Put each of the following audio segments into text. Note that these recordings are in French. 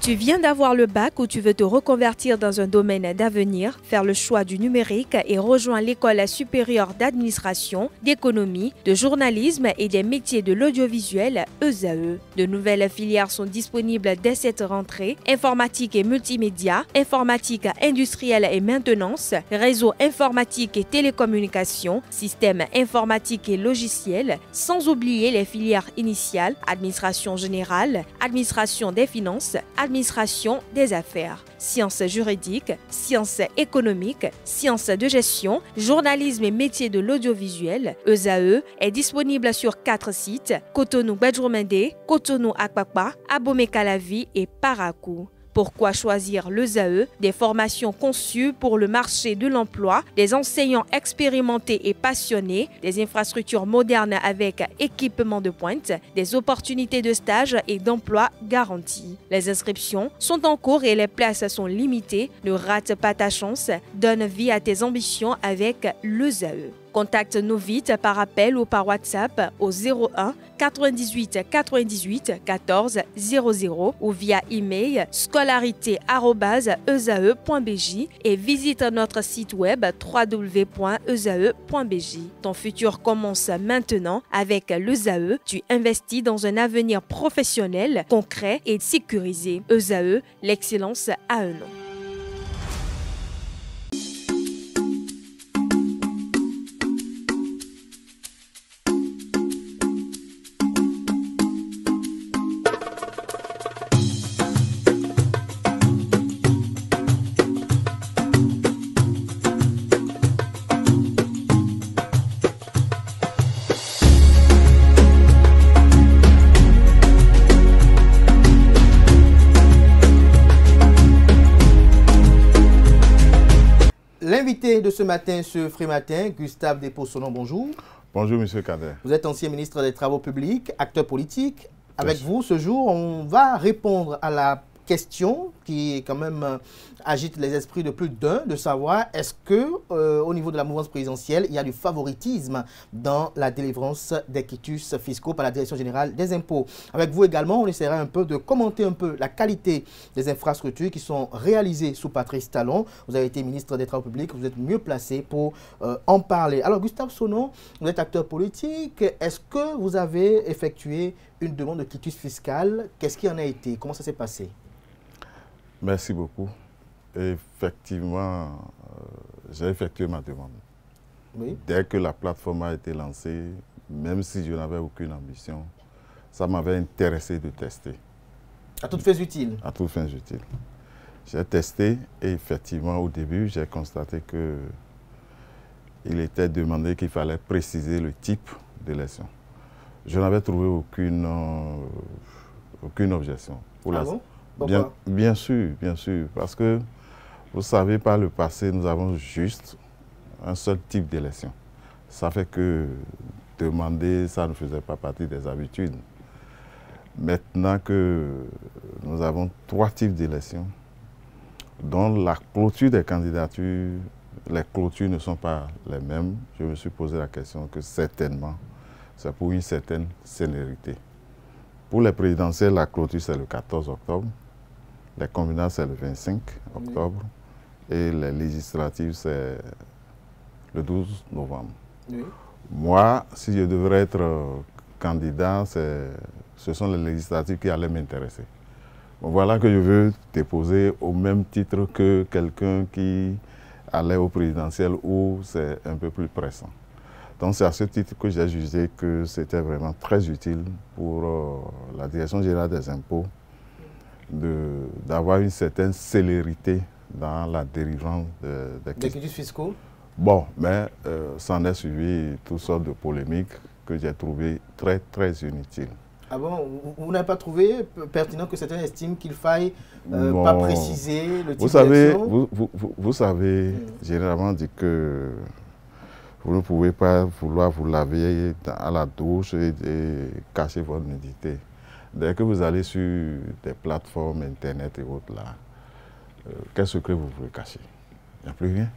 Tu viens d'avoir le bac ou tu veux te reconvertir dans un domaine d'avenir, faire le choix du numérique et rejoindre l'école supérieure d'administration, d'économie, de journalisme et des métiers de l'audiovisuel ESAE. De nouvelles filières sont disponibles dès cette rentrée: informatique et multimédia, informatique industrielle et maintenance, réseau informatique et télécommunications, système informatique et logiciel, sans oublier les filières initiales: administration générale, administration des finances, administration des affaires, sciences juridiques, sciences économiques, sciences de gestion, journalisme et métiers de l'audiovisuel. ESAE est disponible sur 4 sites: Cotonou-Badjourmendé, Cotonou-Akpakpa, Abomey-Calavi et Parakou. Pourquoi choisir l'ESAE? Des formations conçues pour le marché de l'emploi, des enseignants expérimentés et passionnés, des infrastructures modernes avec équipement de pointe, des opportunités de stage et d'emploi garanties. Les inscriptions sont en cours et les places sont limitées. Ne rate pas ta chance, donne vie à tes ambitions avec l'ESAE. Contacte-nous vite par appel ou par WhatsApp au 01 98 98 14 00 ou via email scolarité@esae.bj et visite notre site web www.esae.bj. Ton futur commence maintenant avec l'ESAE. Tu investis dans un avenir professionnel, concret et sécurisé. ESAE, l'excellence à un nom. L'invité de ce matin, ce frais matin, Gustave Despossonon, bonjour. Bonjour, monsieur Kader. Vous êtes ancien ministre des Travaux publics, acteur politique. Avec vous, ce jour, on va répondre à la question qui quand même agite les esprits de plus d'un, de savoir est-ce que au niveau de la mouvance présidentielle, il y a du favoritisme dans la délivrance des quitus fiscaux par la Direction générale des impôts. Avec vous également, on essaiera un peu de commenter un peu la qualité des infrastructures qui sont réalisées sous Patrice Talon. Vous avez été ministre des Travaux publics, vous êtes mieux placé pour en parler. Alors Gustave Sonon, vous êtes acteur politique. Est-ce que vous avez effectué une demande de quitus fiscal? Qu'est-ce qui en a été? Comment ça s'est passé? Merci beaucoup. Effectivement, j'ai effectué ma demande. Oui. Dès que la plateforme a été lancée, même si je n'avais aucune ambition, ça m'avait intéressé de tester. À toutes fins utiles? À toutes fins utiles. J'ai testé et effectivement, au début, j'ai constaté qu'il était demandé qu'il fallait préciser le type d'élection. Je n'avais trouvé aucune objection. Pour bien sûr, parce que vous savez, par le passé, nous avons juste un seul type d'élection. Ça fait que demander, ça ne faisait pas partie des habitudes. Maintenant que nous avons 3 types d'élections, dont la clôture des candidatures, les clôtures ne sont pas les mêmes, je me suis posé la question que certainement, c'est pour une certaine célérité. Pour les présidentielles, la clôture, c'est le 14 octobre. Les communales, c'est le 25 octobre. Et les législatives, c'est le 12 novembre. Oui. Moi, si je devrais être candidat, ce sont les législatives qui allaient m'intéresser. Bon, voilà que je veux déposer au même titre que quelqu'un qui allait au présidentiel où c'est un peu plus pressant. Donc c'est à ce titre que j'ai jugé que c'était vraiment très utile pour la Direction générale des impôts d'avoir une certaine célérité dans la délivrance des quitus fiscaux. Bon, mais ça en est suivi toutes sortes de polémiques que j'ai trouvées très, très inutiles. Ah bon, vous n'avez pas trouvé pertinent que certains estiment qu'il faille pas préciser le type d'élection? Vous savez, généralement dit que vous ne pouvez pas vouloir vous laver à la douche et cacher votre nudité. Dès que vous allez sur des plateformes Internet et autres là, qu'est-ce que vous voulez cacher? Il n'y a plus rien.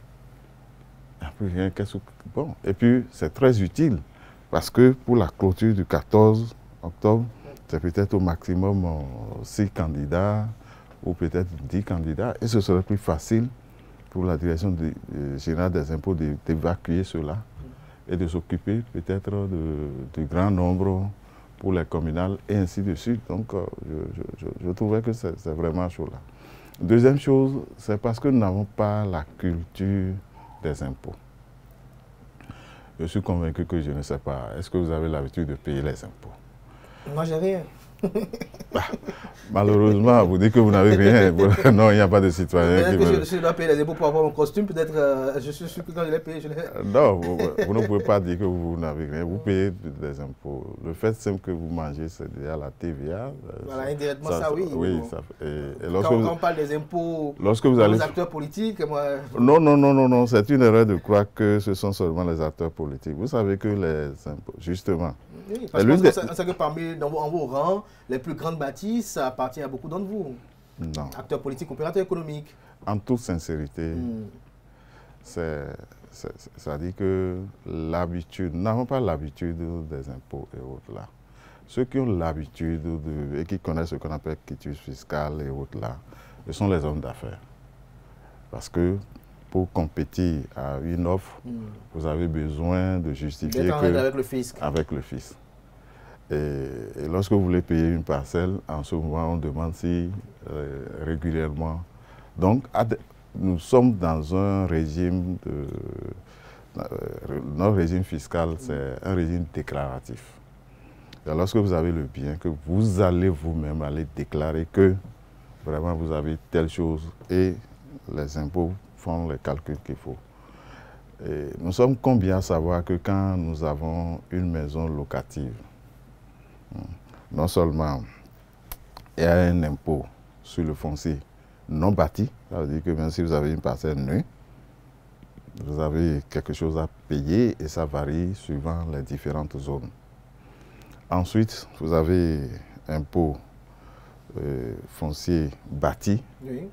Il n'y a plus rien. Bon. Et puis, c'est très utile parce que pour la clôture du 14 octobre, c'est peut-être au maximum 6 candidats ou peut-être 10 candidats, et ce serait plus facile pour la direction générale des impôts d'évacuer cela et de s'occuper peut-être du grand nombre pour les communales et ainsi de suite. Donc, je trouvais que c'est vraiment chaud là. Deuxième chose, c'est parce que nous n'avons pas la culture des impôts. Je suis convaincu que je ne sais pas. Est-ce que vous avez l'habitude de payer les impôts? Moi, j'ai rien. Malheureusement, vous dites que vous n'avez rien. Non, il n'y a pas de citoyen qui veut... Je dois payer les impôts pour avoir mon costume. Peut-être je suis sûr que quand je l'ai payé, je l'ai... Non, vous ne pouvez pas dire que vous n'avez rien. Vous payez des impôts. Le fait simple que vous mangez, c'est déjà la TVA. Voilà, indirectement, ça oui. Oui, ça, quand on parle des impôts aux acteurs politiques, moi... Non, c'est une erreur de croire que ce sont seulement les acteurs politiques. Vous savez que les impôts, justement... Oui, parce qu'on sait que parmi vos rangs, les plus grandes bâtisses, ça appartient à beaucoup d'entre vous. Non. Acteurs politiques, opérateurs économiques. En toute sincérité, ça dit que l'habitude, nous n'avons pas l'habitude des impôts et autres là. Ceux qui ont l'habitude et qui connaissent ce qu'on appelle quitus fiscal et autres là, ce sont les hommes d'affaires. Parce que pour compétir à une offre, vous avez besoin de justifier que... avec le fisc. Avec le fisc. Et lorsque vous voulez payer une parcelle, en ce moment, on demande si régulièrement... Donc, nous sommes dans un régime notre régime fiscal, c'est un régime déclaratif. Et lorsque vous avez le bien, que vous allez vous-même aller déclarer que vraiment vous avez telle chose et les impôts font les calculs qu'il faut. Et nous sommes combien à savoir que quand nous avons une maison locative, non seulement il y a un impôt sur le foncier non bâti, ça veut dire que même si vous avez une parcelle nue, vous avez quelque chose à payer et ça varie suivant les différentes zones. Ensuite, vous avez impôt foncier bâti. Oui.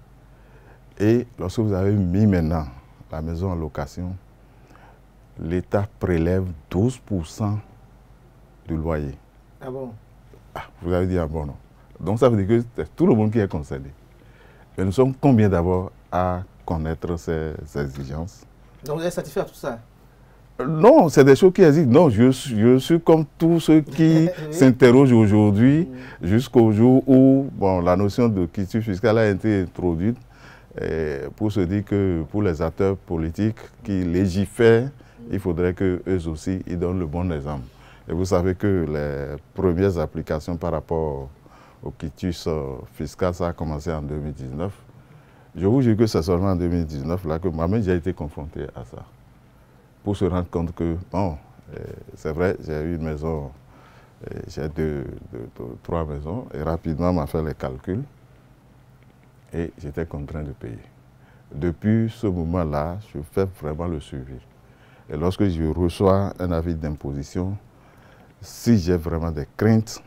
Et lorsque vous avez mis maintenant la maison en location, l'État prélève 12% du loyer. Ah bon? Ah, vous avez dit ah bon non. Donc ça veut dire que c'est tout le monde qui est concerné. Mais nous sommes combien d'abord à connaître ces exigences? Donc vous êtes satisfait de tout ça? Non, c'est des choses qui existent. Non, je suis comme tous ceux qui s'interrogent aujourd'hui jusqu'au jour où bon, la notion de quitus fiscal a été introduite pour se dire que pour les acteurs politiques qui légifèrent, il faudrait qu'eux aussi ils donnent le bon exemple. Et vous savez que les premières applications par rapport au quitus fiscal, ça a commencé en 2019. Je vous jure que c'est seulement en 2019 là, que moi-même j'ai été confronté à ça. Pour se rendre compte que, bon, c'est vrai, j'ai eu une maison, j'ai trois maisons, et rapidement on m'a fait les calculs, et j'étais contraint de payer. Depuis ce moment-là, je fais vraiment le suivi. Et lorsque je reçois un avis d'imposition, si j'ai vraiment des craintes,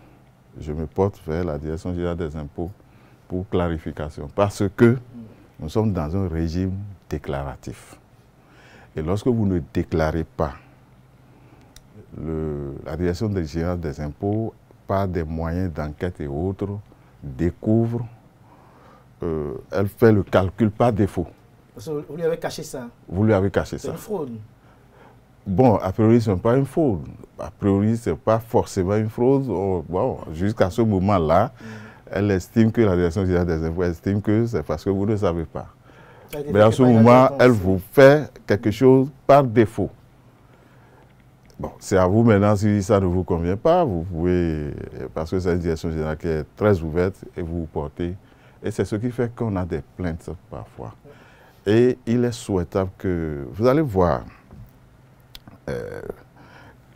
je me porte vers la Direction générale des impôts pour clarification. Parce que nous sommes dans un régime déclaratif. Et lorsque vous ne déclarez pas, la Direction générale des impôts, par des moyens d'enquête et autres, découvre, elle fait le calcul par défaut. Parce que vous lui avez caché ça. Vous lui avez caché ça. C'est une fraude. Bon, a priori, ce n'est pas une fraude. A priori, ce n'est pas forcément une fraude. Bon, jusqu'à ce moment-là, elle estime que la Direction générale des impôts estime que c'est parce que vous ne savez pas. Mais à ce moment, elle vous fait quelque chose par défaut. Bon, c'est à vous maintenant, si ça ne vous convient pas, vous pouvez, parce que c'est une direction générale qui est très ouverte, et vous portez. Et c'est ce qui fait qu'on a des plaintes parfois. Et il est souhaitable que, vous allez voir,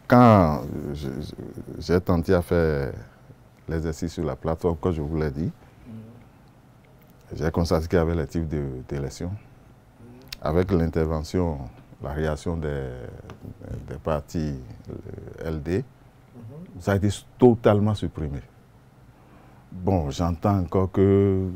quand j'ai tenté à faire l'exercice sur la plateforme, comme je vous l'ai dit, j'ai constaté qu'il y avait les types d'élections. Avec l'intervention, la réaction des partis LD, ça a été totalement supprimé. Bon, j'entends encore que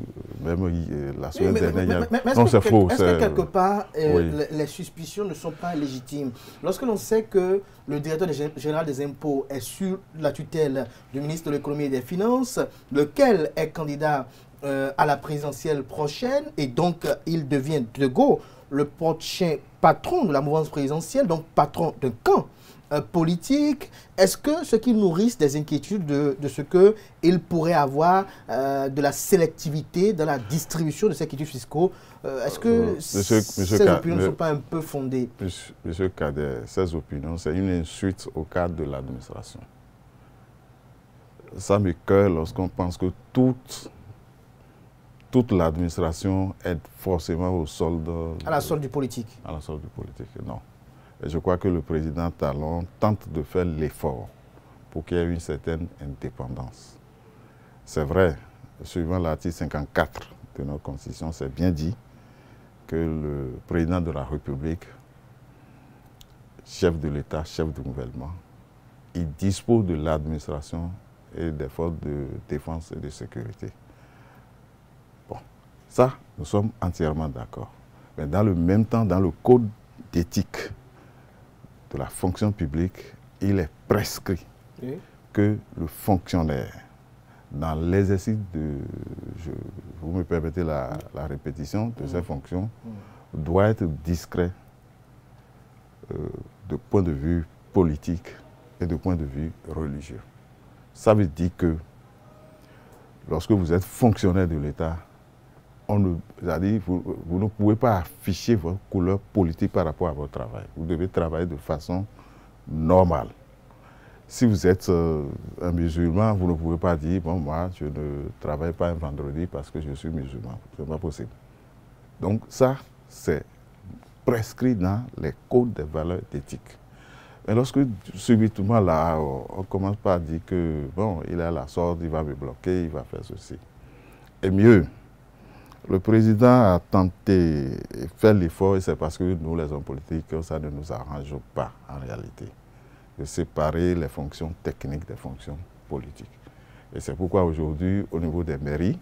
même la semaine dernière, non, c'est faux. Est-ce que quelque part, les suspicions ne sont pas légitimes? Lorsque l'on sait que le directeur général des impôts est sur la tutelle du ministre de l'économie et des finances, lequel est candidat à la présidentielle prochaine et donc il devient de go le prochain patron de la mouvance présidentielle, donc patron d'un camp politique. Est-ce que ce qui nourrisse des inquiétudes de ce qu'il pourrait avoir de la sélectivité dans la distribution de ces quitus fiscaux, est-ce que ces opinions ne sont pas un peu fondées? Monsieur Kader, ces opinions, c'est une insulte au cadre de l'administration. Ça m'écoeure lorsqu'on pense que toute l'administration est forcément au solde... À la solde du politique. À la solde du politique, non. Et je crois que le président Talon tente de faire l'effort pour qu'il y ait une certaine indépendance. C'est vrai, suivant l'article 54 de notre Constitution, c'est bien dit que le président de la République, chef de l'État, chef du gouvernement, il dispose de l'administration et des forces de défense et de sécurité. Bon, ça, nous sommes entièrement d'accord. Mais dans le même temps, dans le code d'éthique de la fonction publique, il est prescrit que le fonctionnaire, dans l'exercice de, vous me permettez la répétition de ces fonctions, doit être discret de point de vue politique et de point de vue religieux. Ça veut dire que lorsque vous êtes fonctionnaire de l'État, vous ne pouvez pas afficher votre couleur politique par rapport à votre travail. Vous devez travailler de façon normale. Si vous êtes un musulman, vous ne pouvez pas dire, bon, moi, je ne travaille pas un vendredi parce que je suis musulman. Ce n'est pas possible. Donc ça, c'est prescrit dans les codes des valeurs éthiques. Mais lorsque subitement, là, on commence par dire que, bon, il est à la sorte, il va me bloquer, il va faire ceci. Et mieux, le président a tenté de faire l'effort, et c'est parce que nous, les hommes politiques, ça ne nous arrange pas, en réalité, de séparer les fonctions techniques des fonctions politiques. Et c'est pourquoi aujourd'hui, au niveau des mairies,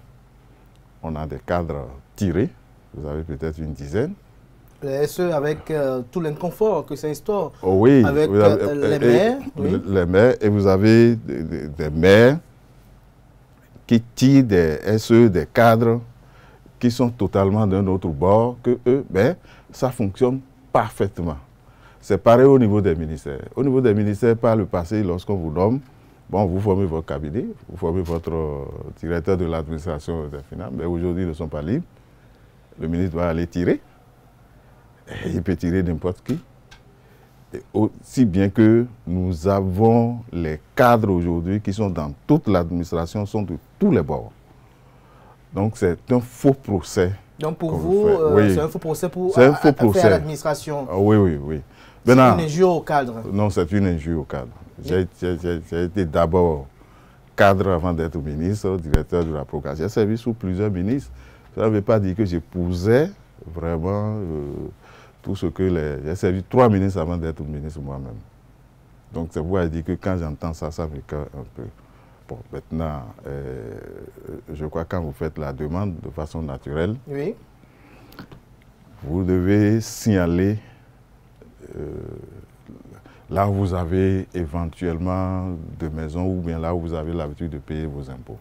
on a des cadres tirés, vous avez peut-être une dizaine. Et ce, avec tout l'inconfort que ça instaure. Oh oui, avec les maires. Les maires, et vous avez des maires qui tirent des SE, des cadres, qui sont totalement d'un autre bord, que eux, ben, ça fonctionne parfaitement. C'est pareil au niveau des ministères. Au niveau des ministères, par le passé, lorsqu'on vous nomme, bon, vous formez votre cabinet, vous formez votre directeur de l'administration des finances, mais aujourd'hui, ils ne sont pas libres. Le ministre va aller tirer. Et il peut tirer n'importe qui. Et aussi bien que nous avons les cadres aujourd'hui qui sont dans toute l'administration, sont de tous les bords. Donc c'est un faux procès. Donc pour vous, oui, c'est un faux procès pour faire l'administration. Oui, oui, oui. C'est une injure au cadre. Non, c'est une injure au cadre. J'ai été d'abord cadre avant d'être ministre, directeur de la procure. J'ai servi sous plusieurs ministres. Ça ne veut pas dire que j'épousais vraiment tout ce que les... J'ai servi 3 ministres avant d'être ministre moi-même. Donc c'est pour dire que quand j'entends ça, ça m'écoeure un peu. Bon, maintenant, je crois que quand vous faites la demande de façon naturelle, oui, vous devez signaler là où vous avez éventuellement de maisons ou bien là où vous avez l'habitude de payer vos impôts.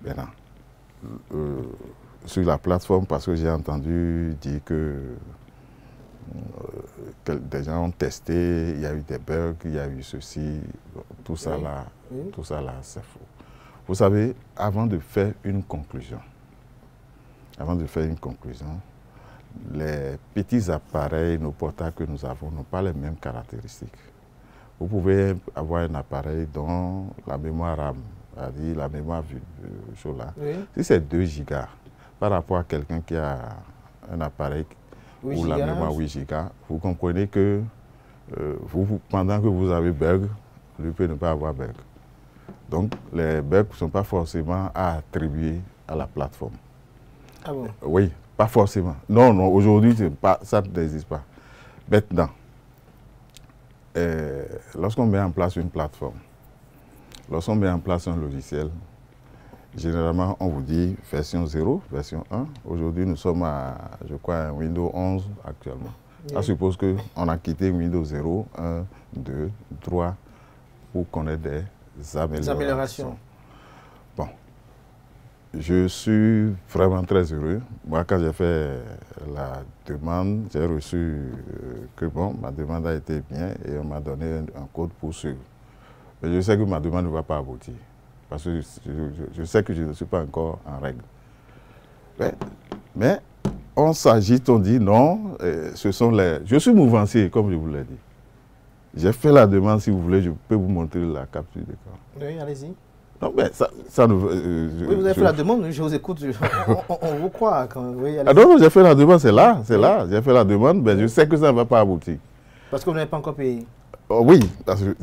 Maintenant, sur la plateforme, parce que j'ai entendu dire que des gens ont testé, il y a eu des bugs, il y a eu ceci, tout ça là, tout ça là, c'est faux. Vous savez, avant de faire une conclusion, les petits appareils, nos portables que nous avons n'ont pas les mêmes caractéristiques. Vous pouvez avoir un appareil dont la mémoire RAM, c'est-à-dire la mémoire là, si c'est 2 gigas, par rapport à quelqu'un qui a un appareil où la mémoire 8 gigas, vous comprenez que pendant que vous avez bug, lui peut ne pas avoir bug. Donc les bugs ne sont pas forcément à attribuer à la plateforme. Ah bon? Oui, pas forcément. Non, non, aujourd'hui, ça n'existe pas. Maintenant, lorsqu'on met en place une plateforme, lorsqu'on met en place un logiciel, généralement, on vous dit version 0, version 1. Aujourd'hui, nous sommes à, je crois, à Windows 11 actuellement. Ça suppose qu'on a quitté Windows 0, 1, 2, 3 pour connaître des améliorations. Bon. Je suis vraiment très heureux. Moi, quand j'ai fait la demande, j'ai reçu que bon, ma demande a été bien et on m'a donné un code pour suivre. Mais je sais que ma demande ne va pas aboutir. Parce que je sais que je ne suis pas encore en règle. Mais on s'agite, on dit non, ce sont les... Je suis mouvancier, comme je vous l'ai dit. J'ai fait la demande, si vous voulez, je peux vous montrer la capture d'écran. Oui, allez-y. Non, mais ça ne... oui, vous avez fait la demande, je vous écoute, on vous croit. Quand, oui, ah non, j'ai fait la demande, c'est là, j'ai fait la demande, mais je sais que ça ne va pas aboutir. Parce que vous n'avez pas encore payé? Oh, oui, parce que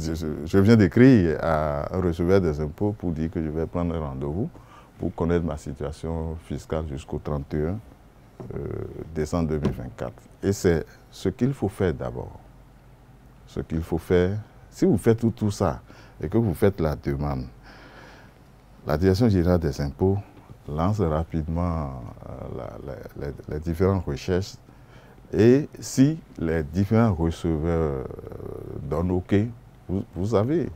je viens d'écrire à un receveur des impôts pour dire que je vais prendre un rendez-vous pour connaître ma situation fiscale jusqu'au 31 décembre 2024. Et c'est ce qu'il faut faire d'abord. Ce qu'il faut faire, si vous faites tout ça et que vous faites la demande, la Direction générale des impôts lance rapidement les différentes recherches et si les différents receveurs donnent OK, vous savez,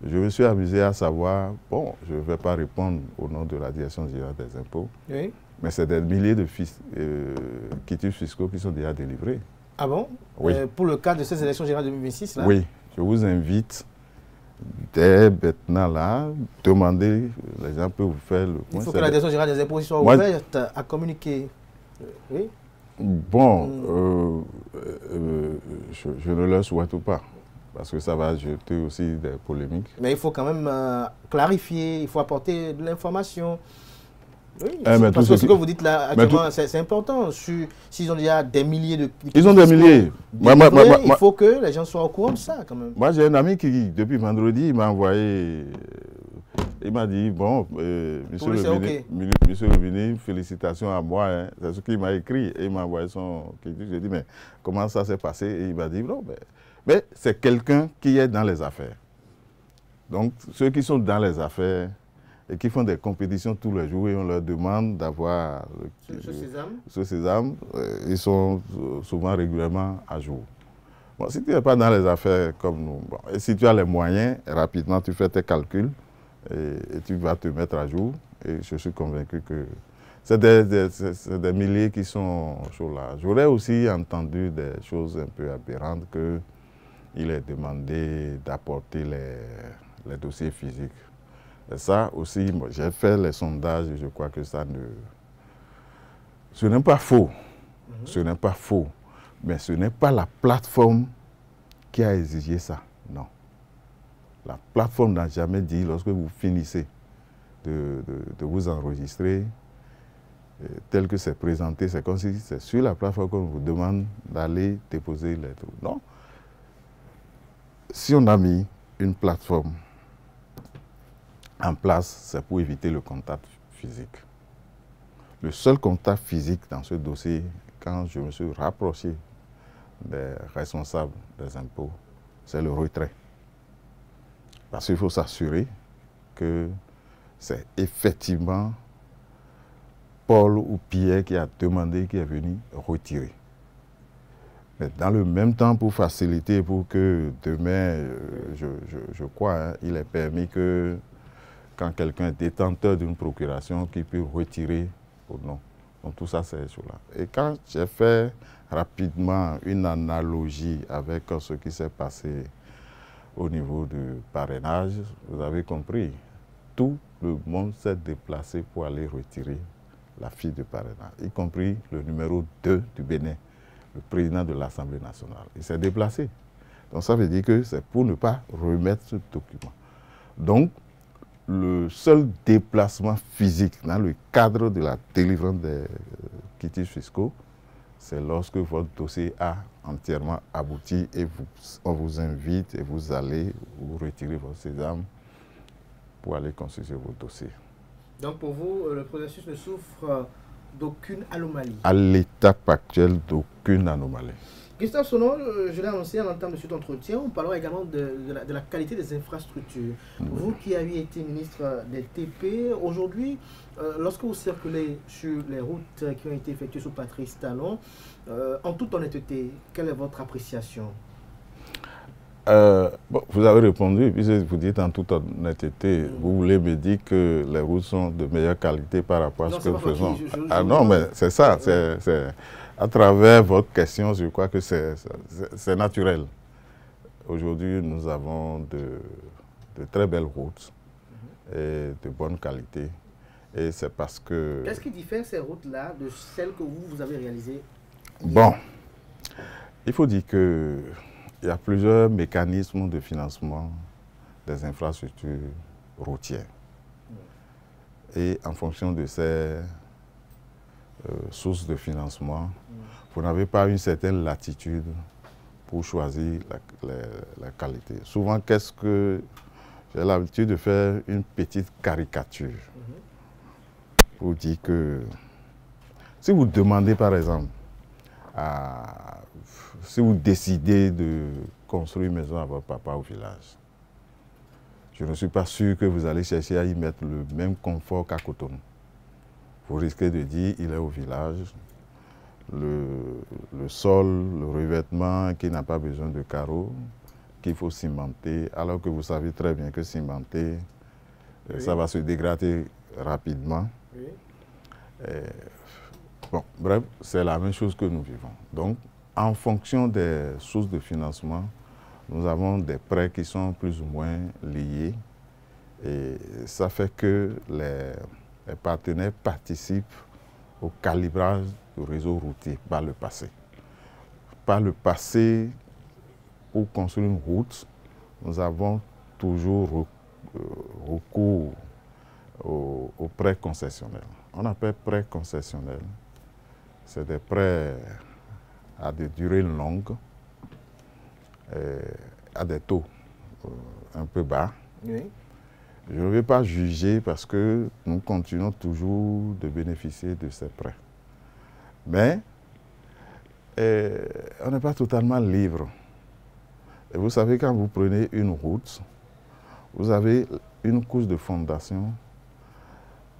je me suis amusé à savoir, bon, je ne vais pas répondre au nom de la Direction générale des impôts, oui. Mais c'est des milliers de quitus fiscaux qui sont déjà délivrés. Ah bon? Oui. Pour le cas de ces élections générales 2026 là? Oui, je vous invite dès maintenant là, demandez, les gens peuvent vous faire le point. Il faut que la Direction générale des impôts soit ouverte à communiquer. Oui. Bon, je ne le souhaite pas, parce que ça va jeter aussi des polémiques. Mais il faut quand même clarifier, il faut apporter de l'information. Oui, parce que ce que vous dites là, actuellement, c'est important. S'ils ont déjà des milliers de... Ils ont des milliers. Il faut que les gens soient au courant de ça quand même. Moi, j'ai un ami qui, depuis vendredi, il m'a envoyé... Il m'a dit, bon, monsieur le ministre, félicitations à moi. Hein. C'est ce qu'il m'a écrit. Et il m'a envoyé son critique. J'ai dit, mais comment ça s'est passé? Et il m'a dit, non, mais c'est quelqu'un qui est dans les affaires. Donc, ceux qui sont dans les affaires et qui font des compétitions tous les jours et on leur demande d'avoir ce sésame, ils sont souvent régulièrement à jour. Bon, si tu n'es pas dans les affaires comme nous, bon, et si tu as les moyens, rapidement tu fais tes calculs, et tu vas te mettre à jour. Et je suis convaincu que c'est des milliers qui sont là. J'aurais aussi entendu des choses un peu aberrantes, qu'il est demandé d'apporter les dossiers physiques. Et ça aussi, j'ai fait les sondages et je crois que ça ne... Ce n'est pas faux. Ce n'est pas faux. Mais ce n'est pas la plateforme qui a exigé ça. Non. La plateforme n'a jamais dit, lorsque vous finissez de vous enregistrer, tel que c'est présenté, c'est comme si c'est sur la plateforme qu'on vous demande d'aller déposer les trucs. Non. Si on a mis une plateforme en place, c'est pour éviter le contact physique. Le seul contact physique dans ce dossier, quand je me suis rapproché des responsables des impôts, c'est le retrait. Parce qu'il faut s'assurer que c'est effectivement Paul ou Pierre qui a demandé, qui est venu retirer. Mais dans le même temps, pour faciliter, pour que demain, je crois, hein, il est permis que quand quelqu'un est détenteur d'une procuration, qu'il puisse retirer ou non. Donc tout ça, c'est cela. Et quand j'ai fait rapidement une analogie avec ce qui s'est passé au niveau du parrainage, vous avez compris, tout le monde s'est déplacé pour aller retirer la fiche de parrainage, y compris le numéro 2 du Bénin, le président de l'Assemblée nationale. Il s'est déplacé. Donc ça veut dire que c'est pour ne pas remettre ce document. Donc, le seul déplacement physique dans le cadre de la délivrance des quitus fiscaux, c'est lorsque votre dossier a entièrement abouti et on vous invite et vous allez vous retirer votre sésame pour aller consulter vos dossiers. Donc pour vous, le processus ne souffre d'aucune anomalie? À l'étape actuelle, d'aucune anomalie. Gustave Sonon, je l'ai annoncé en entame de cet entretien, on parlera également de la qualité des infrastructures. Vous qui avez été ministre des TP, aujourd'hui, lorsque vous circulez sur les routes qui ont été effectuées sous Patrice Talon, en toute honnêteté, quelle est votre appréciation? Bon, vous avez répondu, puis vous dites en toute honnêteté, vous voulez me dire que les routes sont de meilleure qualité par rapport à ce que nous faisons. Non, mais c'est ça, à travers votre question, je crois que c'est naturel. Aujourd'hui, nous avons de très belles routes et de bonne qualité. Et c'est parce que... Qu'est-ce qui diffère ces routes-là de celles que vous avez réalisées? Bon, il faut dire que il y a plusieurs mécanismes de financement des infrastructures routières. Et en fonction de ces sources de financement, vous n'avez pas une certaine latitude pour choisir la qualité. Souvent, j'ai l'habitude de faire une petite caricature pour dire que si vous demandez par exemple si vous décidez de construire une maison à votre papa au village, je ne suis pas sûr que vous allez chercher à y mettre le même confort qu'à Cotonou. Vous risquez de dire il est au village, le sol, le revêtement qui n'a pas besoin de carreaux, qu'il faut cimenter, alors que vous savez très bien que cimenter, ça va se dégrader rapidement. Bon, bref, c'est la même chose que nous vivons. Donc, en fonction des sources de financement, nous avons des prêts qui sont plus ou moins liés. Et ça fait que les partenaires participent au calibrage du réseau routier par le passé. Par le passé, pour construire une route, nous avons toujours recours aux prêts concessionnels. On appelle prêts concessionnels. C'est des prêts à des durées longues, à des taux un peu bas. Oui. Je ne vais pas juger parce que nous continuons toujours de bénéficier de ces prêts. Mais on n'est pas totalement libre. Et vous savez, quand vous prenez une route, vous avez une couche de fondation.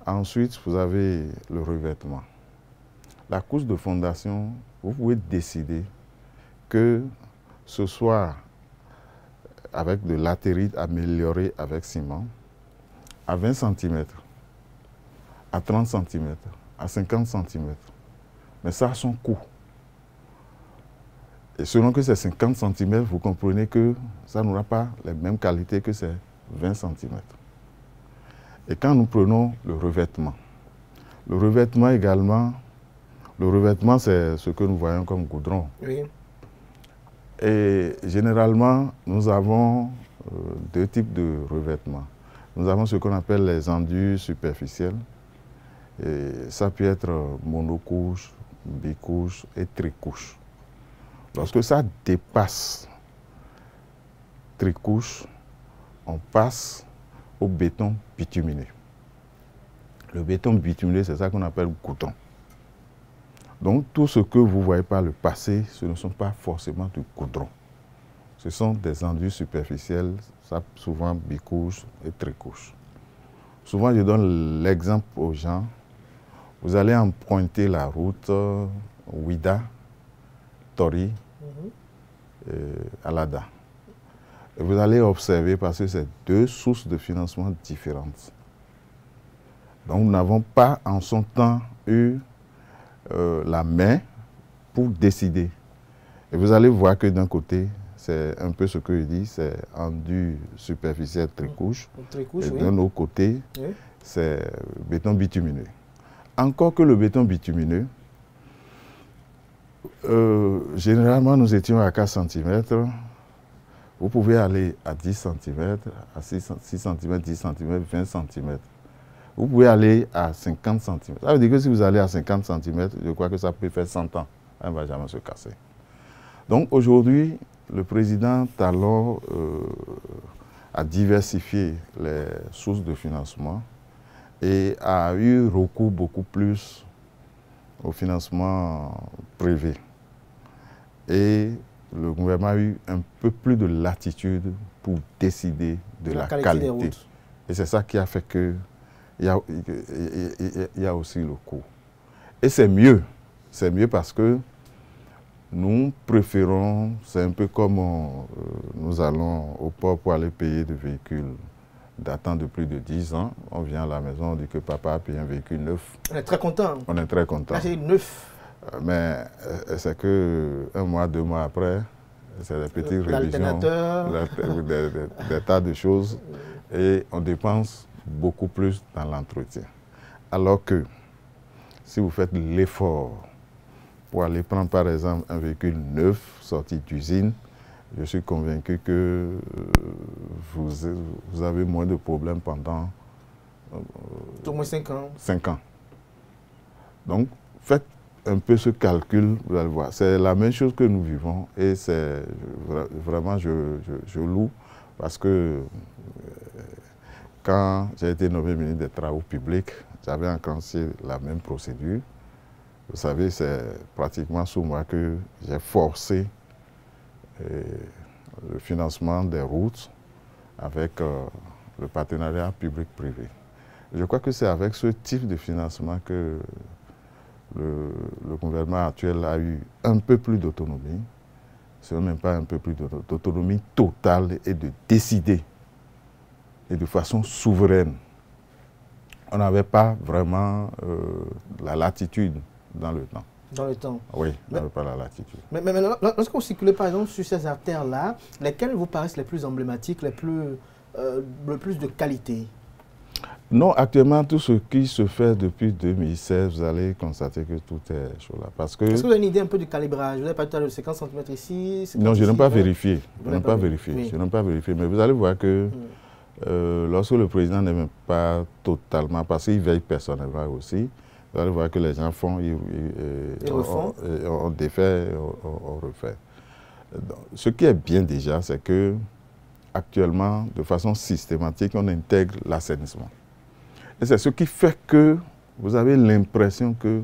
Ensuite, vous avez le revêtement. La couche de fondation, vous pouvez décider que ce soit avec de latérite améliorée avec ciment, à 20 cm, à 30 cm, à 50 cm. Mais ça a son coût. Et selon que c'est 50 cm, vous comprenez que ça n'aura pas les mêmes qualités que ces 20 cm. Et quand nous prenons le revêtement également, le revêtement c'est ce que nous voyons comme goudron. Oui. Et généralement, nous avons deux types de revêtements. Nous avons ce qu'on appelle les enduits superficiels. Et ça peut être monocouche, bicouche et tricouche. Lorsque ça dépasse tricouche, on passe au béton bitumineux. Le béton bitumineux, c'est ça qu'on appelle goudron. Donc tout ce que vous voyez par le passé, ce ne sont pas forcément du goudron. Ce sont des enduits superficiels, ça souvent bicouche et tricouche. Souvent je donne l'exemple aux gens. Vous allez emprunter la route Ouida, Tori, Alada. Et vous allez observer parce que c'est deux sources de financement différentes. Donc nous n'avons pas en son temps eu la main pour décider. Et vous allez voir que d'un côté, c'est un peu ce que je dis, c'est enduit superficiel tricouche. Et d'un autre côté, c'est béton bitumineux. Encore que le béton bitumineux, généralement nous étions à 4 cm. Vous pouvez aller à 10 cm, à 6 cm, 10 cm, 20 cm. Vous pouvez aller à 50 cm. Ça veut dire que si vous allez à 50 cm, je crois que ça peut faire 100 ans. Ça ne va jamais se casser. Donc aujourd'hui, le président Talon a diversifié les sources de financement et a eu recours beaucoup plus au financement privé. Et le gouvernement a eu un peu plus de latitude pour décider de la qualité. Et c'est ça qui a fait que il y a aussi le coût. Et c'est mieux parce que nous préférons, c'est un peu comme nous allons au port pour aller payer des véhicules datant de plus de 10 ans. On vient à la maison, on dit que papa a payé un véhicule neuf. On est très content. On est très content. C'est neuf. Mais c'est que 1 mois, 2 mois après, c'est des petites révisions, des tas de choses, et on dépense beaucoup plus dans l'entretien. Alors que si vous faites l'effort pour aller prendre par exemple un véhicule neuf sorti d'usine, je suis convaincu que vous avez moins de problèmes pendant au moins 5 ans. 5 ans. Donc, faites un peu ce calcul, vous allez voir. C'est la même chose que nous vivons et c'est vraiment, je loue parce que quand j'ai été nommé ministre des Travaux publics, j'avais enclenché la même procédure. Vous savez, c'est pratiquement sous moi que j'ai forcé le financement des routes avec le partenariat public-privé. Je crois que c'est avec ce type de financement que le gouvernement actuel a eu un peu plus d'autonomie, ce n'est même pas un peu plus d'autonomie totale et de décider et de façon souveraine. On n'avait pas vraiment la latitude dans le temps. Dans le temps. Oui, on n'avait pas la latitude. Mais lorsque vous circulez par exemple sur ces artères-là, lesquelles vous paraissent les plus emblématiques, le plus de qualité? Non, actuellement, tout ce qui se fait depuis 2016, vous allez constater que tout est chaud là. Est-ce que vous avez une idée un peu du calibrage? Vous n'avez pas tout à l'heure de 50 cm ici? Non, je n'ai pas vérifié. Je n'ai pas vérifié. Je n'ai pas vérifié. Mais vous allez voir que lorsque le président n'est même pas totalement, parce qu'il veille personnellement aussi, vous allez voir que les gens font, on défait, on refait. Donc, ce qui est bien déjà, c'est que actuellement, de façon systématique, on intègre l'assainissement. Et c'est ce qui fait que vous avez l'impression que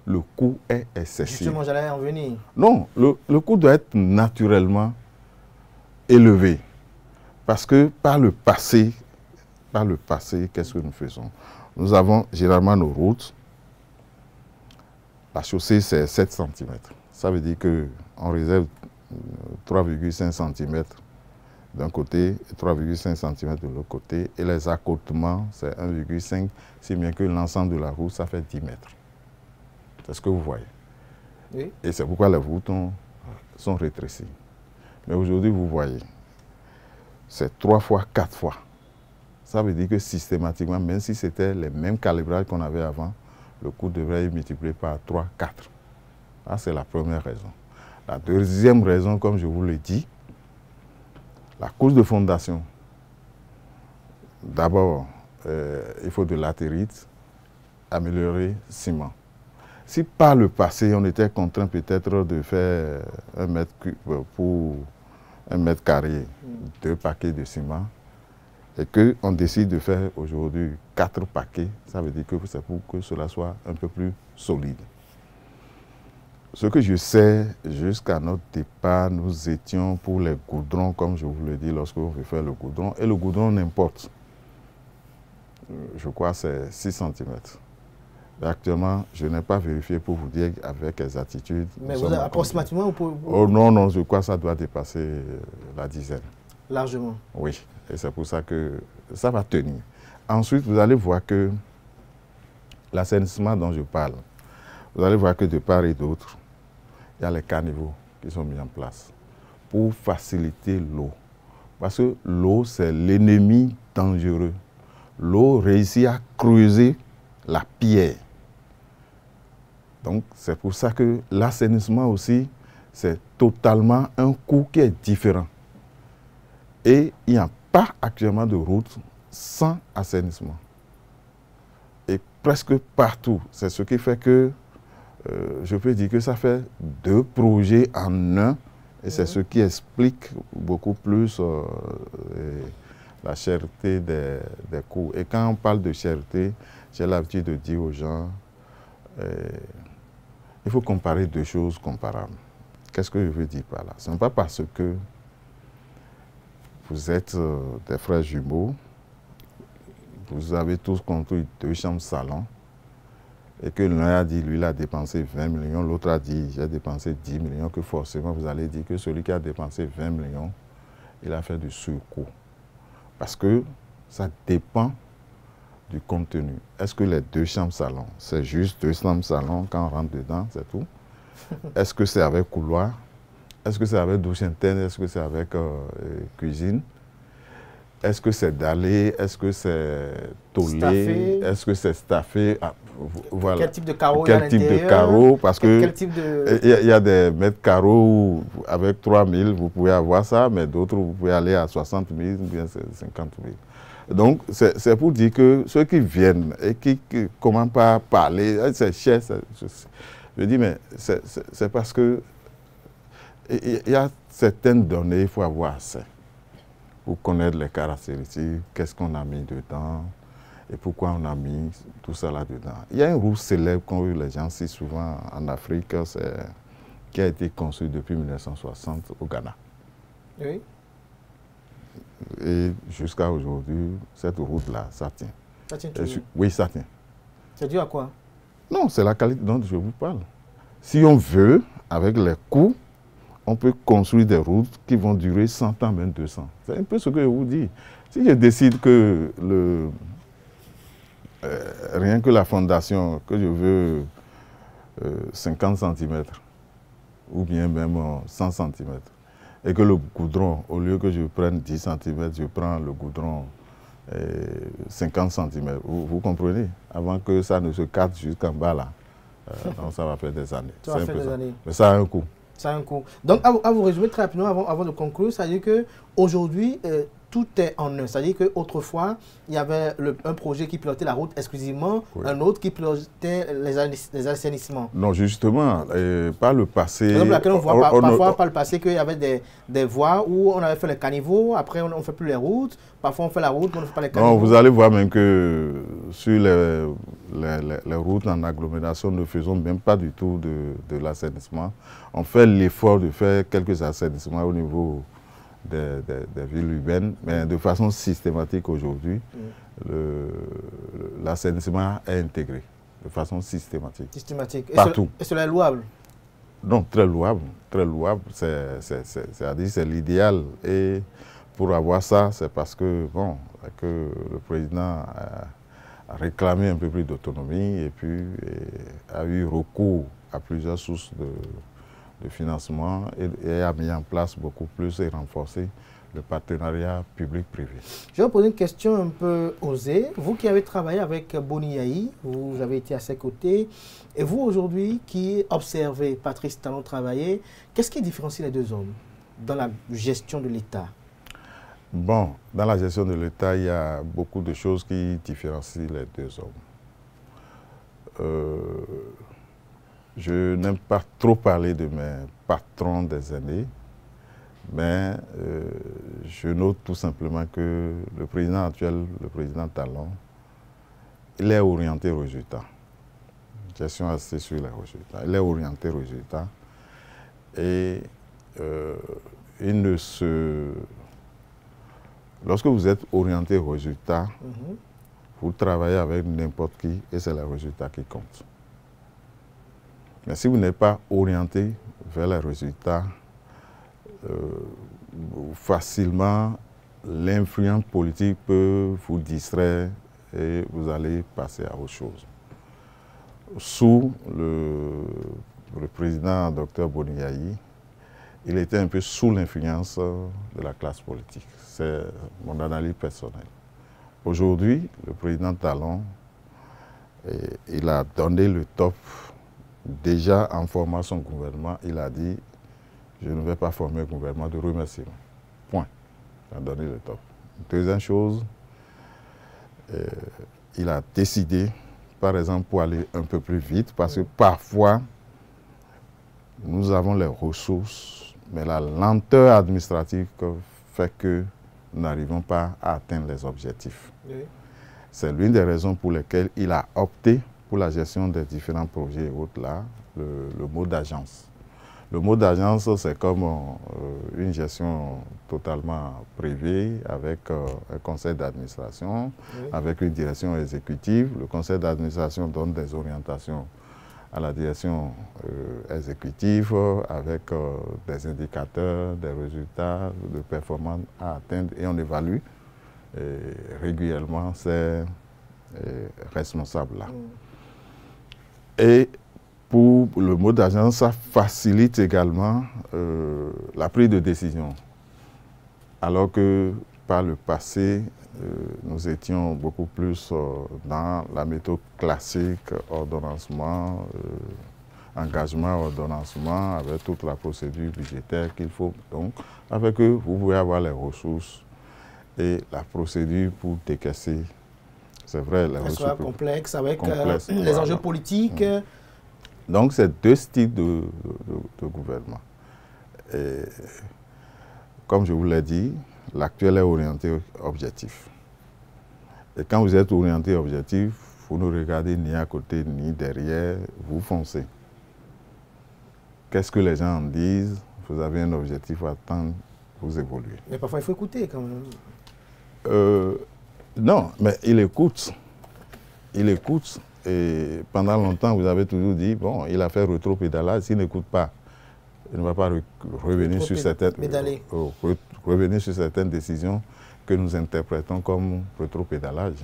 le coût est excessif. Justement, j'allais en venir. Non, le coût doit être naturellement élevé. Parce que par le passé, qu'est-ce que nous faisons? Nous avons généralement nos routes. La chaussée, c'est 7 cm. Ça veut dire qu'on réserve 3,5 cm d'un côté et 3,5 cm de l'autre côté. Et les accotements, c'est 1,5, si bien que l'ensemble de la route, ça fait 10 mètres. C'est ce que vous voyez. Oui. Et c'est pourquoi les routes sont rétrécies. Mais aujourd'hui, vous voyez, c'est 3 fois, 4 fois. Ça veut dire que systématiquement, même si c'était les mêmes calibrages qu'on avait avant, le coût devrait être multiplié par 3, 4. Ça, c'est la première raison. La deuxième raison, comme je vous l'ai dit, la couche de fondation. D'abord, il faut de latérite, améliorer ciment. Si par le passé, on était contraint peut-être de faire 1 mètre cube pour 1 mètre carré, 2 paquets de ciment, et qu'on décide de faire aujourd'hui 4 paquets, ça veut dire que c'est pour que cela soit un peu plus solide. Ce que je sais, jusqu'à notre départ, nous étions pour les goudrons, comme je vous l'ai dit, lorsque on veut faire le goudron, et le goudron n'importe. Je crois que c'est 6 cm. Mais actuellement, je n'ai pas vérifié pour vous dire avec exactitude. Mais vous avez approximativement ou Oh non, non, je crois que ça doit dépasser la dizaine. Largement. Oui, et c'est pour ça que ça va tenir. Ensuite, vous allez voir que l'assainissement dont je parle, vous allez voir que de part et d'autre, il y a les caniveaux qui sont mis en place pour faciliter l'eau. Parce que l'eau, c'est l'ennemi dangereux. L'eau réussit à creuser la pierre. Donc, c'est pour ça que l'assainissement aussi, c'est totalement un coût qui est différent. Et il n'y a pas actuellement de route sans assainissement. Et presque partout. C'est ce qui fait que je peux dire que ça fait 2 projets en un. Et c'est ce qui explique beaucoup plus la cherté des coûts. Et quand on parle de cherté, j'ai l'habitude de dire aux gens, il faut comparer 2 choses comparables. Qu'est-ce que je veux dire par là? Ce n'est pas parce que vous êtes des frères jumeaux, vous avez tous construit 2 chambres salon, et que l'un a dit, lui, il a dépensé 20 millions, l'autre a dit, j'ai dépensé 10 millions, que forcément, vous allez dire que celui qui a dépensé 20 millions, il a fait du surcoût. Parce que ça dépend du contenu. Est-ce que les 2 chambres salon, c'est juste 2 chambres salon quand on rentre dedans, c'est tout? Est-ce que c'est avec couloir? Est-ce que c'est avec douche interne? Est-ce que c'est avec cuisine? Est-ce que c'est dallé? Est-ce que c'est tollé? Est-ce que c'est staffé? Ah, voilà. Quel type de carreaux? Quel type de carreaux? Parce que quel type de... il y a des mètres carreaux où, avec 3 000, vous pouvez avoir ça, mais d'autres, vous pouvez aller à 60 000 ou bien 50 000. Donc, c'est pour dire que ceux qui viennent et qui commencent pas à parler, c'est cher. Je dis, mais c'est parce que il y a certaines données, il faut avoir assez pour connaître les caractéristiques, qu'est-ce qu'on a mis dedans et pourquoi on a mis tout ça là-dedans. Il y a une route célèbre qu'ont eu les gens si souvent en Afrique, qui a été construite depuis 1960 au Ghana. Oui. Et jusqu'à aujourd'hui, cette route-là, ça tient. Ça tient toujours? Oui, ça tient. C'est dû à quoi? Non, c'est la qualité dont je vous parle. Si on veut, avec les coûts, on peut construire des routes qui vont durer 100 ans, même 200. C'est un peu ce que je vous dis. Si je décide que rien que la fondation, que je veux 50 cm, ou bien même 100 cm, et que le goudron, au lieu que je prenne 10 cm, je prends le goudron 50 cm. Vous comprenez? Avant que ça ne se casse jusqu'en bas là. Donc ça va faire des années. Ça va faire des années. Mais ça a un coût. Ça a un coût. Donc, à vous résumer très rapidement avant de conclure, c'est-à-dire qu'aujourd'hui, tout est en un. C'est-à-dire qu'autrefois, il y avait un projet qui pilotait la route exclusivement, oui. Un autre qui pilotait les assainissements. Non, justement, par le passé... Par exemple, on voit parfois par le passé qu'il y avait des voies où on avait fait les caniveaux, après on ne fait plus les routes, parfois on fait la route, mais on ne fait pas les caniveaux. Non, vous allez voir même que sur les routes en agglomération, nous ne faisons même pas du tout de l'assainissement. On fait l'effort de faire quelques assainissements au niveau des villes urbaines, mais de façon systématique aujourd'hui, l'assainissement est intégré, de façon systématique. Systématique. Partout. Et cela est louable? Non, très louable. Très louable, c'est-à-dire c'est l'idéal. Et pour avoir ça, c'est parce que, bon, que le président a réclamé un peu plus d'autonomie et puis a eu recours à plusieurs sources de financement et a mis en place beaucoup plus et renforcé le partenariat public-privé. Je vais vous poser une question un peu osée. Vous qui avez travaillé avec Boni Yayi, vous avez été à ses côtés, et vous aujourd'hui qui observez Patrice Talon travailler, qu'est-ce qui différencie les deux hommes dans la gestion de l'État? Bon, dans la gestion de l'État, il y a beaucoup de choses qui différencient les deux hommes. Je n'aime pas trop parler de mes patrons des années, mais je note tout simplement que le président actuel, le président Talon, il est orienté résultat. Gestion assez sur les résultats. Il est orienté résultat et il ne se... Lorsque vous êtes orienté résultat, vous travaillez avec n'importe qui et c'est les résultats qui comptent. Mais si vous n'êtes pas orienté vers les résultats, facilement, l'influence politique peut vous distraire et vous allez passer à autre chose. Sous le président Dr Boni Yayi, il était un peu sous l'influence de la classe politique. C'est mon analyse personnelle. Aujourd'hui, le président Talon, il a donné le top. Déjà en formant son gouvernement, il a dit « je ne vais pas former un gouvernement de remerciements ». Point. Il a donné le top. Deuxième chose, il a décidé, par exemple, pour aller un peu plus vite, parce que parfois, nous avons les ressources, mais la lenteur administrative fait que nous n'arrivons pas à atteindre les objectifs. Oui. C'est l'une des raisons pour lesquelles il a opté pour la gestion des différents projets et autres là, le mode d'agence. Le mode d'agence, c'est comme une gestion totalement privé, avec un conseil d'administration, avec une direction exécutive. Le conseil d'administration donne des orientations à la direction exécutive avec des indicateurs, des résultats de performance à atteindre et on évalue régulièrement ces responsables-là. Et pour le mode d'agence, ça facilite également la prise de décision. Alors que par le passé, nous étions beaucoup plus dans la méthode classique, ordonnancement, engagement, ordonnancement, avec toute la procédure budgétaire qu'il faut. Donc, avec eux, vous pouvez avoir les ressources et la procédure pour décaisser. C'est vrai, les ressources complexe, avec les enjeux politiques. Donc, c'est deux styles de gouvernement. Et, comme je vous l'ai dit, l'actuel est orienté objectif. Et quand vous êtes orienté objectif, vous ne regardez ni à côté ni derrière, vous foncez. Qu'est-ce que les gens en disent? Vous avez un objectif à atteindre, vous évoluez. Mais parfois, il faut écouter quand même. Non, mais il écoute. Il écoute. Et pendant longtemps, vous avez toujours dit, bon, il a fait rétropédalage, s'il n'écoute pas, il ne va pas revenir sur certaines décisions que nous interprétons comme rétropédalage.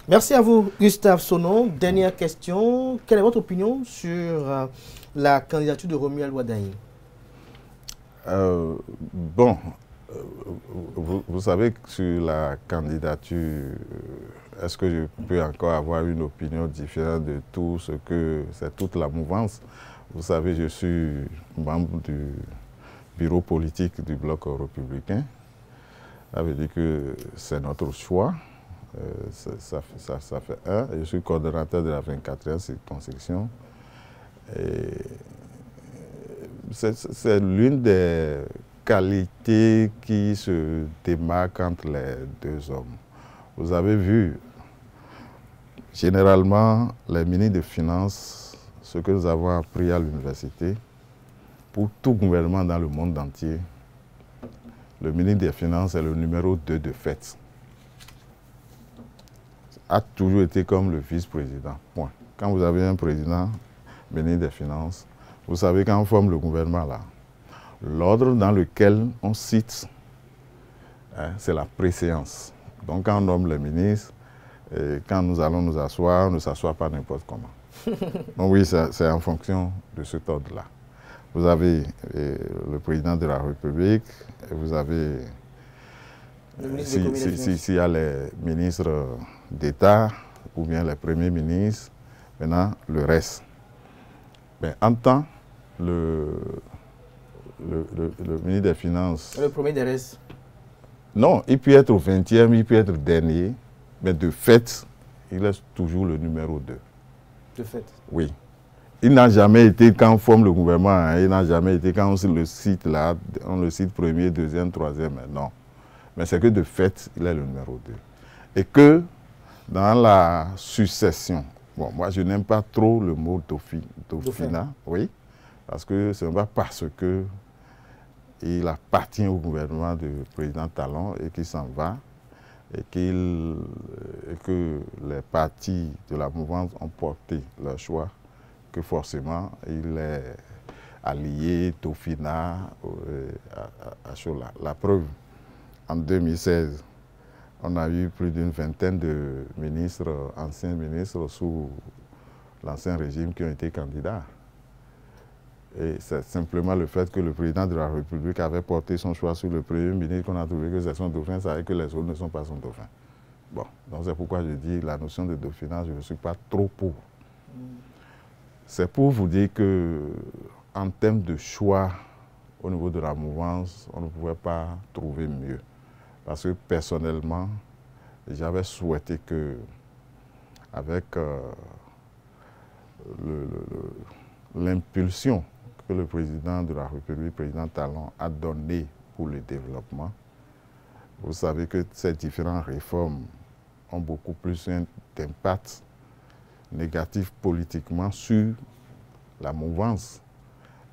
Merci à vous, Gustave Sonon. Dernière question. Quelle est votre opinion sur la candidature de Romuald Ouadaï? Bon, vous savez que sur la candidature, est-ce que je peux encore avoir une opinion différente de tout ce que c'est toute la mouvance? Vous savez, je suis membre du bureau politique du Bloc républicain. Ça veut dire que c'est notre choix. Ça fait un. Je suis coordonnateur de la 24e circonscription. C'est l'une des qualités qui se démarque entre les deux hommes. Vous avez vu, généralement, les ministres des Finances, ce que nous avons appris à l'université, pour tout gouvernement dans le monde entier, le ministre des Finances est le numéro 2 de fait. A toujours été comme le vice-président. Point. Quand vous avez un président, ministre des Finances, vous savez quand on forme le gouvernement là, l'ordre dans lequel on cite, c'est la préséance. Donc quand on nomme les ministres, quand nous allons nous asseoir, on ne s'assoit pas n'importe comment. Donc oui, c'est en fonction de cet ordre-là. Vous avez le président de la République, et vous avez, s'il y a les ministres d'État, ou bien les premiers ministres, maintenant le reste. Mais en temps, le ministre des Finances... Le premier des restes. Non, il peut être au 20e, il peut être dernier, mais de fait, il est toujours le numéro 2. De fait? Oui. Il n'a jamais été, quand on forme le gouvernement, hein, il n'a jamais été, quand on le cite là, on le cite premier, deuxième, troisième, non. Mais c'est que de fait, il est le numéro 2. Et que dans la succession, bon, moi je n'aime pas trop le mot dauphinat, oui, parce que ce n'est pas parce que il appartient au gouvernement du président Talon et qu'il s'en va et que les partis de la mouvance ont porté leur choix, que forcément il est allié dauphinat à Chola. La preuve, en 2016, on a eu plus d'une vingtaine de ministres, anciens ministres sous l'ancien régime qui ont été candidats. Et c'est simplement le fait que le président de la République avait porté son choix sur le premier ministre qu'on a trouvé que c'est son dauphin, ça veut dire que les autres ne sont pas son dauphin. Bon, donc c'est pourquoi je dis la notion de dauphinat, je ne suis pas trop pour. C'est pour vous dire que en termes de choix au niveau de la mouvance, on ne pouvait pas trouver mieux. Parce que personnellement, j'avais souhaité que, avec l'impulsion que le président de la République, président Talon, a donné pour le développement, vous savez que ces différentes réformes ont beaucoup plus d'impact négatif politiquement sur la mouvance.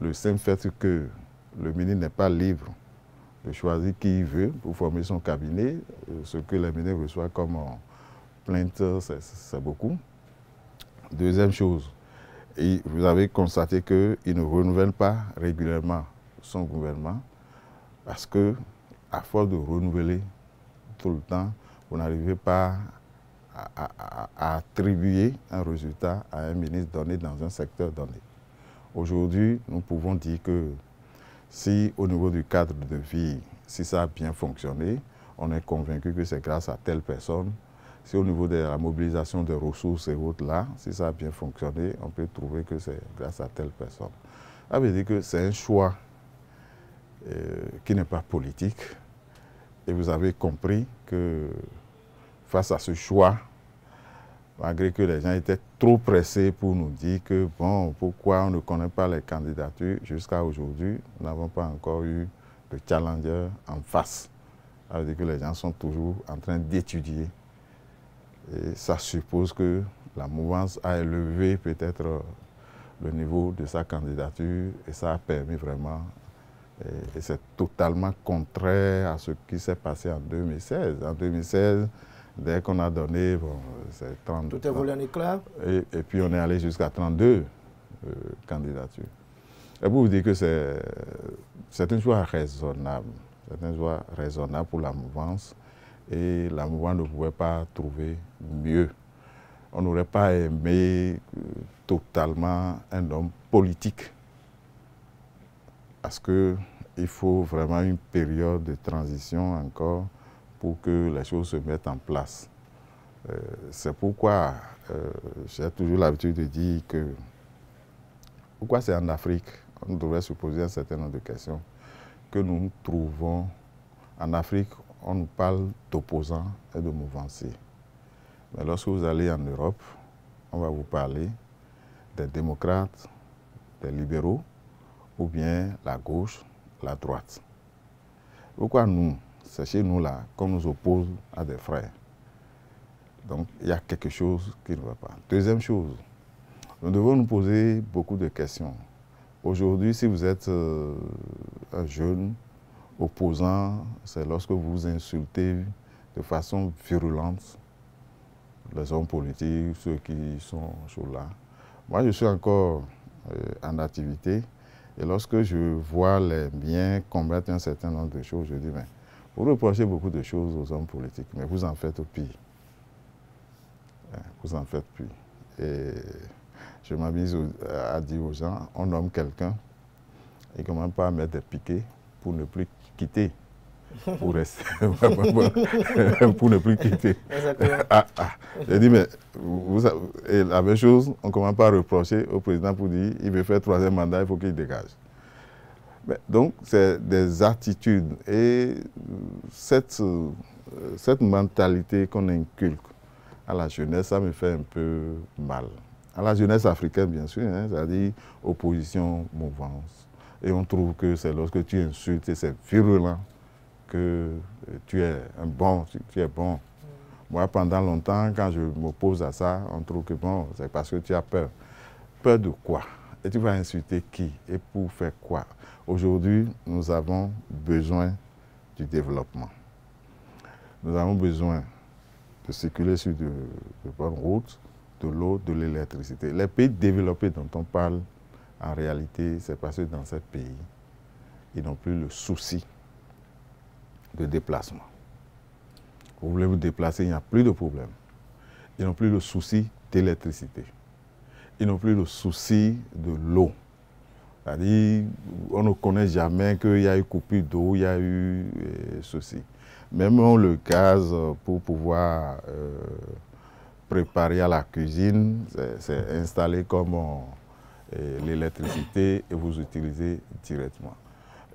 Le simple fait que le ministre n'est pas libre de choisir qui il veut pour former son cabinet. Ce que les ministres reçoivent comme plainte, c'est beaucoup. Deuxième chose, et vous avez constaté qu'il ne renouvelle pas régulièrement son gouvernement parce que, à force de renouveler tout le temps, vous n'arrivez pas à attribuer un résultat à un ministre donné dans un secteur donné. Aujourd'hui, nous pouvons dire que si au niveau du cadre de vie, si ça a bien fonctionné, on est convaincu que c'est grâce à telle personne. Si au niveau de la mobilisation des ressources et autres là, si ça a bien fonctionné, on peut trouver que c'est grâce à telle personne. Ça veut dire que c'est un choix qui n'est pas politique. Et vous avez compris que face à ce choix, malgré que les gens étaient trop pressés pour nous dire que, bon, pourquoi on ne connaît pas les candidatures, jusqu'à aujourd'hui, nous n'avons pas encore eu de challenger en face. Ça veut dire que les gens sont toujours en train d'étudier. Et ça suppose que la mouvance a élevé peut-être le niveau de sa candidature et ça a permis vraiment, et c'est totalement contraire à ce qui s'est passé en 2016. En 2016, dès qu'on a donné, bon, c'est 30. Tout est volé en éclats. Et puis on est allé jusqu'à 32 candidatures. Et pour vous dire que c'est un choix raisonnable. C'est un choix raisonnable pour la mouvance. Et la mouvance ne pouvait pas trouver mieux. On n'aurait pas aimé totalement un homme politique. Parce qu'il faut vraiment une période de transition encore pour que les choses se mettent en place. C'est pourquoi j'ai toujours l'habitude de dire que pourquoi c'est en Afrique, on devrait se poser un certain nombre de questions, que nous nous trouvons en Afrique, on nous parle d'opposants et de mouvanciers. Mais lorsque vous allez en Europe, on va vous parler des démocrates, des libéraux, ou bien la gauche, la droite. Pourquoi nous, c'est chez nous là, qu'on nous oppose à des frères. Donc il y a quelque chose qui ne va pas. Deuxième chose, nous devons nous poser beaucoup de questions. Aujourd'hui, si vous êtes un jeune opposant, c'est lorsque vous insultez de façon virulente les hommes politiques, ceux qui sont là. Moi, je suis encore en activité et lorsque je vois les miens combattre un certain nombre de choses, je dis, mais vous reprochez beaucoup de choses aux hommes politiques, mais vous en faites pire. Vous en faites pire. Et je m'amuse à dire aux gens, on nomme quelqu'un, il ne commence pas à mettre des piquets pour ne plus quitter. Pour rester, pour ne plus quitter. J'ai dit, mais et la même chose, on ne commence pas à reprocher au président pour dire il veut faire troisième mandat, il faut qu'il dégage. Mais, donc, c'est des attitudes et cette mentalité qu'on inculque à la jeunesse, ça me fait un peu mal. À la jeunesse africaine, bien sûr, hein, c'est-à-dire opposition, mouvance. Et on trouve que c'est lorsque tu insultes et c'est virulent que tu es bon. Moi, pendant longtemps, quand je m'oppose à ça, on trouve que bon, c'est parce que tu as peur. Peur de quoi? Et tu vas insulter qui? Et pour faire quoi? Aujourd'hui, nous avons besoin du développement. Nous avons besoin de circuler sur de bonnes routes, de l'eau, de l'électricité. Les pays développés dont on parle, en réalité, c'est parce que dans ces pays, ils n'ont plus le souci de déplacement. Vous voulez vous déplacer, il n'y a plus de problème. Ils n'ont plus le souci d'électricité. Ils n'ont plus le souci de l'eau. C'est-à-dire, on ne connaît jamais qu'il y a eu coupure d'eau, il y a eu ceci. Même le gaz pour pouvoir préparer à la cuisine, c'est installé comme l'électricité et vous utilisez directement.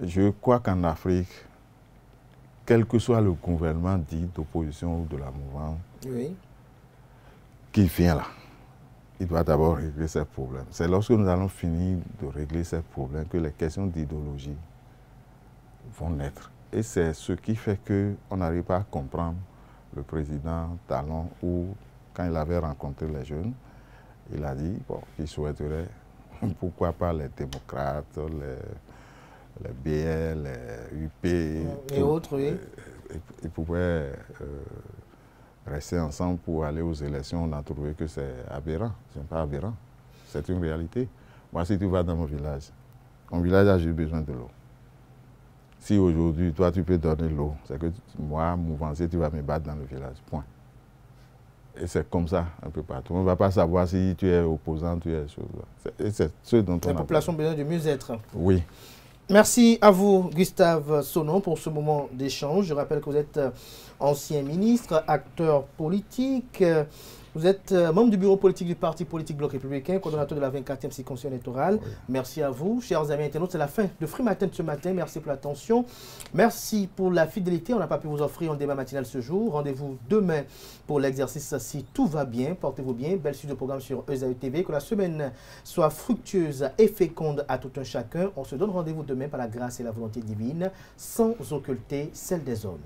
Je crois qu'en Afrique, quel que soit le gouvernement dit d'opposition ou de la mouvance, oui, qui vient là, il doit d'abord régler ces problèmes. C'est lorsque nous allons finir de régler ces problèmes que les questions d'idéologie vont naître. Et c'est ce qui fait qu'on n'arrive pas à comprendre le président Talon, où, quand il avait rencontré les jeunes, il a dit bon, qu'il souhaiterait, pourquoi pas les démocrates, les BL, les UP et autres, oui. Ils pouvaient rester ensemble pour aller aux élections. On a trouvé que c'est aberrant. Ce n'est pas aberrant. C'est une réalité. Moi, si tu vas dans mon village a juste besoin de l'eau. Si aujourd'hui, toi, tu peux donner l'eau, c'est que moi, Mouvancier, tu vas me battre dans le village. Point. Et c'est comme ça un peu partout. On ne va pas savoir si tu es opposant, tu es chose. C'est ce dont on a. La population a besoin de mieux-être. Oui. Merci à vous, Gustave Sonon, pour ce moment d'échange. Je rappelle que vous êtes ancien ministre, acteur politique. Vous êtes membre du bureau politique du Parti politique Bloc républicain, coordonnateur de la 24e circonscription électorale. Oui. Merci à vous, chers amis internautes. C'est la fin de Free Matin de ce matin. Merci pour l'attention. Merci pour la fidélité. On n'a pas pu vous offrir un débat matinal ce jour. Rendez-vous demain pour l'exercice si tout va bien. Portez-vous bien. Belle suite de programme sur ESAE TV. Que la semaine soit fructueuse et féconde à tout un chacun. On se donne rendez-vous demain par la grâce et la volonté divine, sans occulter celle des hommes.